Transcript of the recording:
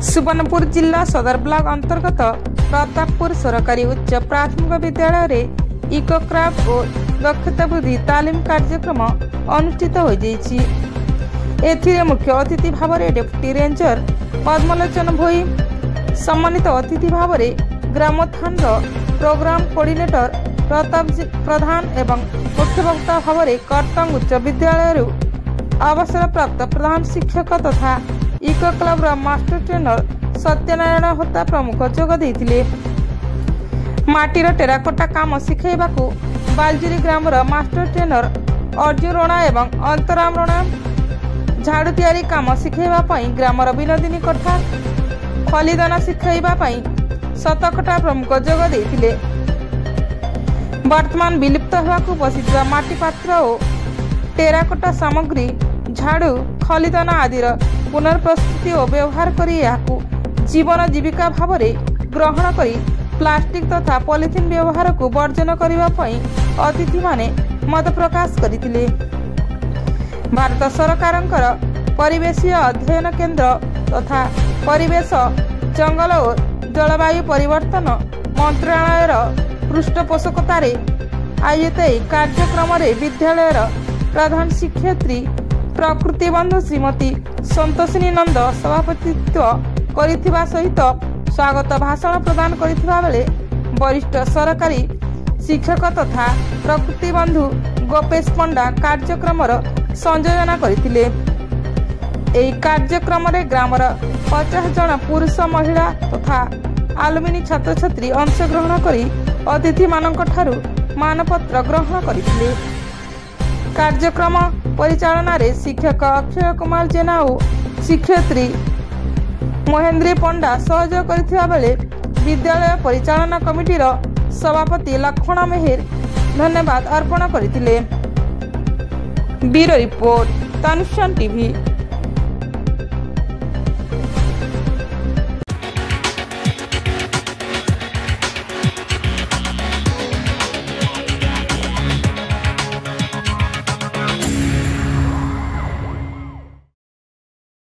सुवर्णपुर जिला सदर ब्लॉक अंतर्गत प्रतापपुर सरकारी उच्च प्राथमिक विद्यालय रे इको क्राफ्ट और दक्षता वृद्धि तालीम कार्यक्रम अनुष्ठित हो जाइछि। एथिरे मुख्य अतिथि भाव में डेप्यूटी रेंजर पद्मलोचन भोई, सम्मानित अतिथि भाव में ग्रामोत्थान प्रोग्राम कोऑर्डिनेटर प्रताप प्रधान एवं मुख्य वक्ता भाव में कर्तंग उच्च विद्यालय अवसर प्राप्त प्रधान शिक्षक तथा eco club master trainer Satyanarayan Hota प्रमुख जोग देइथिले। माटीर टेराकोटा काम शिखाइबाकू बालजुरी ग्राम मास्टर ट्रेनर अर्जुन रोणा एवं अंतराम रोणा, झाड़ू तैयारी काम शिखाइबा पई ग्रामर विनोदिनी कोठा, खलीदना शिखाइबा पई शतकटा प्रमुख जोग देइथिले। वर्तमान विलुप्त होवाकू बसिଥିବା माटी पात्र और टेराकोटा सामग्री झाड़ू खलीदना आदि पुनर्प्रस्तुति और व्यवहार करी जीवन जीविका भाव में ग्रहण करी प्लास्टिक तथा पॉलिथिन व्यवहार को वर्जन करने पई अतिथि माने मत प्रकाश करथिले। भारत सरकारंकर परिवेशीय अध्ययन केंद्र तथा परिवेश जंगल और जलवायु परिवर्तन मंत्रालय पृष्ठपोषकतार आयोजित कार्यक्रम विद्यालय प्रधान शिक्षयित्री प्रकृति बंधु श्रीमती संतोषिनी नंद सभापतित्व करिथिबा सहित स्वागत भाषण प्रदान करिथिबा बेले वरिष्ठ सरकारी शिक्षक तथा प्रकृति बंधु गोपेश पंडा कार्यक्रम संयोजन करथिले। एही कार्यक्रम रे ग्रामर 50 जन पुरुष महिला तथा आलुमिनी छात्र छात्री अंशग्रहण करी अतिथि मानक ठारू मानपत्र ग्रहण करथिले। कार्यक्रम परिचालना रे शिक्षक अक्षय कुमार जेना और शिक्षयित्री महेंद्री पंडा सहयोग करथिबा बेले विद्यालय परिचालना कमिटीर सभापति लक्ष्मण मेहर धन्यवाद अर्पण करथिले। ब्यूरो रिपोर्ट तनुषण टीवी।